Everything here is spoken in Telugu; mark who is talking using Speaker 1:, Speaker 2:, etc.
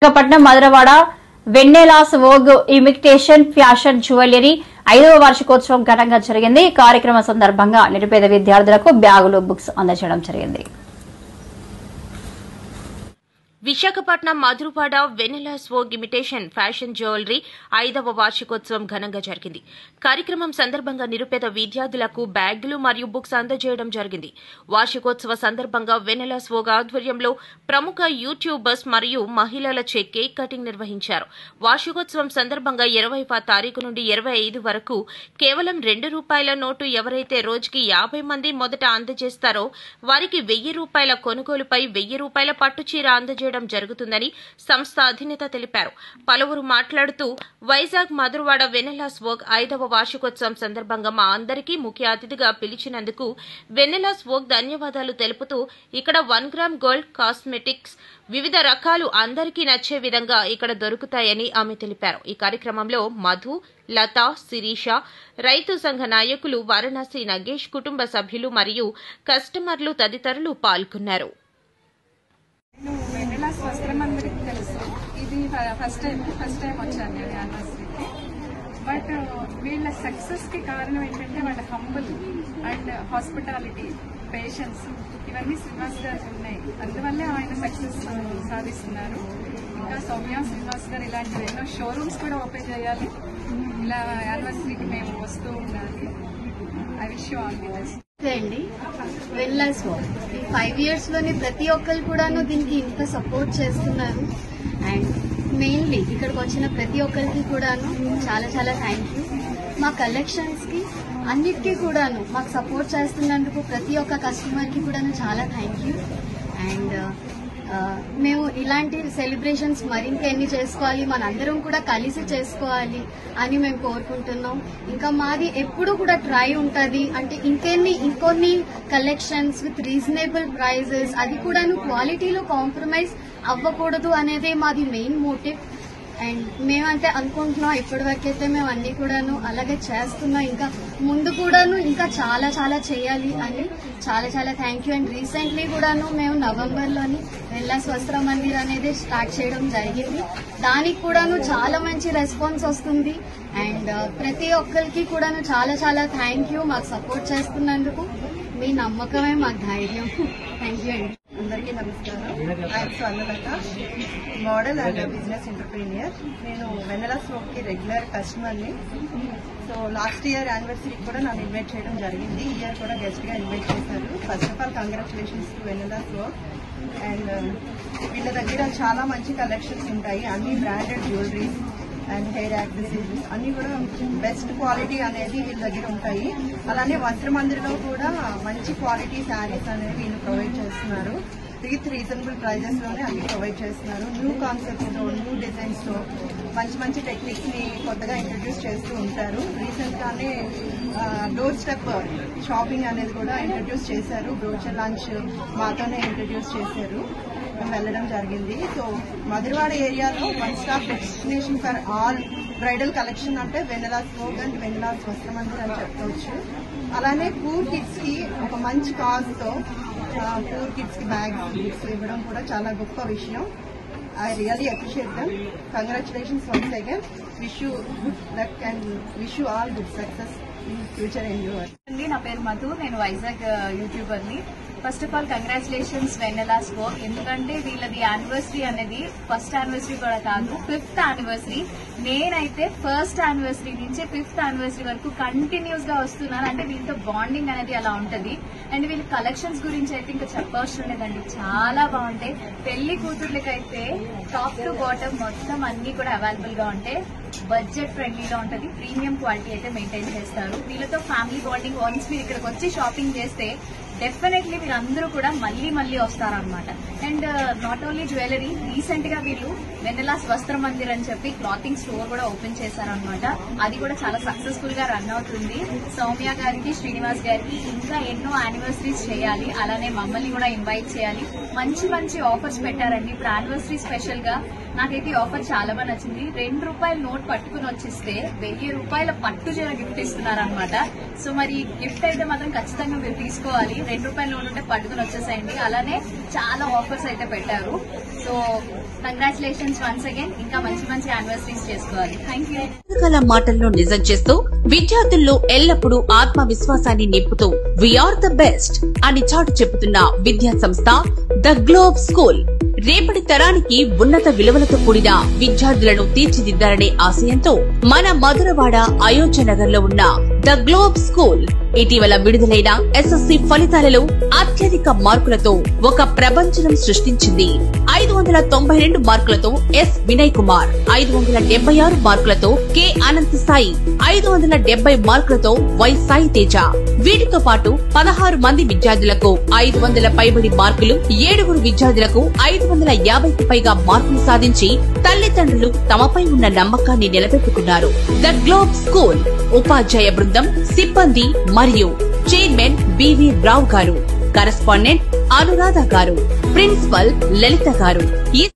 Speaker 1: Visakhapatnam Madhurawada Vennela's Vogue imitation fashion jewellery 5వ వార్షికోత్సవం ఘనంగా జరిగింది. ఈ కార్యక్రమం సందర్భంగా నిరుపేద విద్యార్థులకు బ్యాగులు, బుక్స్ అందజేయడం జరిగింది.
Speaker 2: Visakhapatnam Madhurawada Vennela's Vogue imitation fashion jewellery 5వ వార్షికోత్సవం ఘనంగా జరిగింది. కార్యక్రమం సందర్భంగా నిరుపేద విద్యార్థులకు బ్యాగులు మరియు బుక్స్ అందజేయడం జరిగింది. వార్షికోత్సవ సందర్భంగా వెన్నెలాస్ వోగ్ ఆధ్వర్యంలో ప్రముఖ యూట్యూబర్స్ మరియు మహిళలచే కేక్ కటింగ్ నిర్వహించారు. వార్షికోత్సవం సందర్భంగా 20వ తారీఖు నుండి 25 వరకు కేవలం ₹2 నోటు ఎవరైతే రోజుకి 50 మంది మొదట అందజేస్తారో వారికి ₹1000 కొనుగోలుపై ₹1000 పట్టుచీర అందజేయడం జరుగుతుందని సంస్థ అధినేత తెలిపారు. పలువురు మాట్లాడుతూ వైజాగ్ మధురవాడ వెన్నెలాస్ వోగ్ 5వ వార్షికోత్సవం సందర్భంగా మా అందరికీ ముఖ్య అతిథిగా పిలిచినందుకు వెన్నెలాస్ వోగ్ ధన్యవాదాలు తెలుపుతూ ఇక్కడ 1 గ్రామ్ గోల్డ్ కాస్మెటిక్స్ వివిధ రకాలు అందరికీ నచ్చే విధంగా ఇక్కడ దొరుకుతాయని ఆమె తెలిపారు. ఈ కార్యక్రమంలో మధు, లత, శిరీష, రైతు సంఘ నాయకులు, వారణాసి నగేష్ కుటుంబ సభ్యులు మరియు కస్టమర్లు తదితరులు పాల్గొన్నారు.
Speaker 3: వెన్నెలాస్ వస్త్రం అందరికి తెలుసు. ఇది ఫస్ట్ టైం వచ్చాను నేను యానివర్సరీకి. బట్ వీళ్ళ సక్సెస్ కి కారణం ఏంటంటే వాళ్ళ హంబుల్ అండ్ హాస్పిటాలిటీ, పేషెన్స్ ఇవన్నీ శ్రీనివాస్ గారికి ఉన్నాయి. అందువల్లే ఆయన సక్సెస్ సాధిస్తున్నారు. ఇంకా సౌమ్య శ్రీనివాస్ గారు ఇలాంటి ఎన్నో షోరూమ్స్ కూడా ఓపెన్ చేయాలి. ఇలా యానివర్సరీకి మేము వస్తూ ఉండాలి. I wish you all the best.
Speaker 4: అండి వెన్నెలాస్ వోగ్ ఈ 5 years లోని ప్రతి ఒక్కరు కూడాను దీనికి ఇంత సపోర్ట్ చేస్తున్నారు. అండ్ మెయిన్లీ ఇక్కడికి వచ్చిన ప్రతి ఒక్కరికి కూడాను చాలా చాలా థ్యాంక్ యూ. మా కలెక్షన్స్ కి అన్నిటికీ కూడాను మాకు సపోర్ట్ చేస్తున్నందుకు ప్రతి ఒక్క కస్టమర్ కి కూడాను చాలా థ్యాంక్ యూ. అండ్ మేము ఇలాంటి సెలబ్రేషన్స్ మరింకెన్ని చేసుకోవాలి, మనందరం కూడా కలిసి చేసుకోవాలి అని మేము కోరుకుంటున్నాం. ఇంకా మాది ఎప్పుడు కూడా ట్రై ఉంటుంది అంటే ఇంకొన్ని కలెక్షన్స్ విత్ రీజనబుల్ ప్రైజెస్, అది కూడాను క్వాలిటీలో కాంప్రమైజ్ అవ్వకూడదు అనేదే మాది మెయిన్ మోటివ్. అండ్ మేమంతే అనుకుంటున్నాం. ఇప్పటివరకైతే మేము అన్ని కూడాను అలాగే చేస్తున్నాం. ఇంకా ముందు కూడాను ఇంకా చాలా చాలా చేయాలి అని చాలా చాలా థ్యాంక్ యూ. అండ్ రీసెంట్లీ కూడాను మేము నవంబర్లోని వెన్నెలాస్ వస్త్ర మందిర్ అనేది స్టార్ట్ చేయడం జరిగింది. దానికి కూడాను చాలా మంచి రెస్పాన్స్ వస్తుంది. అండ్ ప్రతి ఒక్కరికి కూడాను చాలా చాలా థ్యాంక్ యూ మాకు సపోర్ట్ చేస్తున్నందుకు. మీ నమ్మకమే మాకు ధైర్యం. థ్యాంక్ యూ అండి.
Speaker 5: అందరికీ నమస్కారం. I'm Swarnalatha, model and business entrepreneur. నేను వెన్నెలాస్ వోగ్ కి రెగ్యులర్ కస్టమర్ని. సో లాస్ట్ ఇయర్ యానివర్సరీకి కూడా నన్ను ఇన్వైట్ చేయడం జరిగింది. ఈ ఇయర్ కూడా గెస్ట్ గా ఇన్వైట్ చేశారు. First of all congratulations to Vennela's Vogue. And వీళ్ళ దగ్గర చాలా మంచి కలెక్షన్స్ ఉంటాయి. అన్ని branded jewelleries and hair accessories అన్ని కూడా బెస్ట్ క్వాలిటీ అనేది వీళ్ళ దగ్గర ఉంటాయి. అలానే వస్త్రమందిర్లో కూడా మంచి క్వాలిటీ శారీస్ అనేవి వీళ్ళు ప్రొవైడ్ చేస్తున్నారు. విత్ రీజనబుల్ ప్రైజెస్ లోనే అన్ని ప్రొవైడ్ చేస్తున్నారు. న్యూ కాన్సెప్ట్స్ తో, న్యూ డిజైన్స్ తో మంచి మంచి టెక్నిక్స్ ని కొత్తగా ఇంట్రడ్యూస్ చేస్తూ ఉంటారు. రీసెంట్ గానే డోర్ స్టెప్ షాపింగ్ అనేది కూడా ఇంట్రడ్యూస్ చేశారు. బ్రోచర్ లాంచ్ మాతోనే ఇంట్రడ్యూస్ చేశారు. వెళ్ళడం జరిగింది. సో మధురవాడ ఏరియాలో 1 stop destination for all bridal collection అంటే వెన్నెలాస్ వోగ్ అండ్ వెన్నెలాస్ వస్త్ర మందిర్ అని చెప్పుకోవచ్చు. అలానే పూర్ కిడ్స్ కి ఒక మంచి కాజ్ తో పూర్ కిడ్స్ కి బ్యాగ్స్, బుక్స్ ఇవ్వడం కూడా చాలా గొప్ప విషయం. I really appreciate them. Congratulations once again. Wish you good luck and wish you all good success in future endeavors.
Speaker 3: నా పేరు మధు, నేను వైజాగ్ యూట్యూబర్ ని. First of all congratulations Vennela's Vogue. ఎందుకంటే వీళ్ళది యానివర్సరీ అనేది ఫస్ట్ యానివర్సరీ కూడా కాదు, 5th యానివర్సరీ. నేనైతే ఫస్ట్ యానివర్సరీ నుంచి 5th యానివర్సరీ వరకు కంటిన్యూస్ గా వస్తున్నాను. అంటే వీళ్ళతో బాండింగ్ అనేది అలా ఉంటది. అండ్ వీళ్ళ కలెక్షన్స్ గురించి అయితే ఇంకా చెప్పవసరం లేదండి, చాలా బాగుంటాయి. పెళ్లి కూతుర్లకైతే టాప్ టు బాటమ్ మొత్తం అన్ని కూడా అవైలబుల్ గా ఉంటాయి. బడ్జెట్ ఫ్రెండ్లీగా ఉంటది. ప్రీమియం క్వాలిటీ అయితే మెయింటైన్ చేస్తారు. వీళ్ళతో ఫ్యామిలీ బాండింగ్ వన్స్ మీరు ఇక్కడికి వచ్చి షాపింగ్ చేస్తే డెఫినెట్లీ మీరు అందరూ కూడా మళ్ళీ మళ్ళీ వస్తారనమాట. And not only jewellery, recent గా వీళ్ళు వెన్నెలాస్ వస్త్ర మందిర్ అని చెప్పి క్లాతింగ్ స్టోర్ కూడా ఓపెన్ చేశారనమాట. అది కూడా చాలా సక్సెస్ఫుల్ గా రన్ అవుతుంది. సౌమ్య గారికి, శ్రీనివాస్ గారికి ఇంకా ఎన్నో యానివర్సరీస్ చేయాలి. అలానే మమ్మల్ని కూడా ఇన్వైట్ చేయాలి. మంచి మంచి ఆఫర్స్ పెట్టారండి. ఇప్పుడు యానివర్సరీ స్పెషల్ గా నాకైతే ఈ ఆఫర్ చాలా బాగా నచ్చింది. ₹2 నోట్ పట్టుకుని వచ్చేస్తే ₹1000 పట్టు చీర గిఫ్ట్ ఇస్తున్నారనమాట. సో మరి గిఫ్ట్ అయితే మాత్రం ఖచ్చితంగా మీరు తీసుకోవాలి. ₹2 నోట్ ఉంటే పట్టుకుని వచ్చేసేయండి. అలానే చాలా ఆఫర్స్ అయితే పెట్టారు. So so congratulations once again. ఇంకా మంచి మంచి యానివర్సరీస్ చేసుకోవాలి. Thank you.
Speaker 6: రకరకాల మాటల్లో నిజం చేస్తూ విద్యార్థుల్లో ఎల్లప్పుడూ ఆత్మవిశ్వాసాన్ని నింపుతూ వీఆర్ ద బెస్ట్ అని చాటు చెబుతున్న విద్యా సంస్థ ద గ్లోబ్ స్కూల్ రేపటి తరానికి ఉన్నత విలువలతో కూడిన విద్యార్థులను తీర్చిదిద్దాలనే ఆశయంతో మన మధురవాడ అయోధ్య నగర్ లో ఉన్న ద గ్లోబ్ స్కూల్ ఇటీవల విడుదలైన ఎస్ఎస్సి ఫలితాలలో అత్యధిక మార్కులతో ఒక ప్రపంచం సృష్టించింది. 592 మార్కులతో ఎస్ వినయ్ కుమార్, 576 మార్కులతో కె అనంత సాయి, 570 మార్కులతో వై సాయి తేజ. వీటితో పాటు 16 మంది విద్యార్థులకు 500 పైబడి మార్కులు, 7 విద్యార్థులకు 550కి పైగా మార్కులు సాధించి తల్లిదండ్రులు తమపై ఉన్న నమ్మకాన్ని నిలబెట్టుకున్నారు. ద గ్లోబ్ స్కూల్ ఉపాధ్యాయ బృందం, సిబ్బంది మరియు చైర్మన్ బివి రావు గారు, కరెస్పాండెంట్ అనురాధ గారు, ప్రిన్సిపల్ లలిత గారు.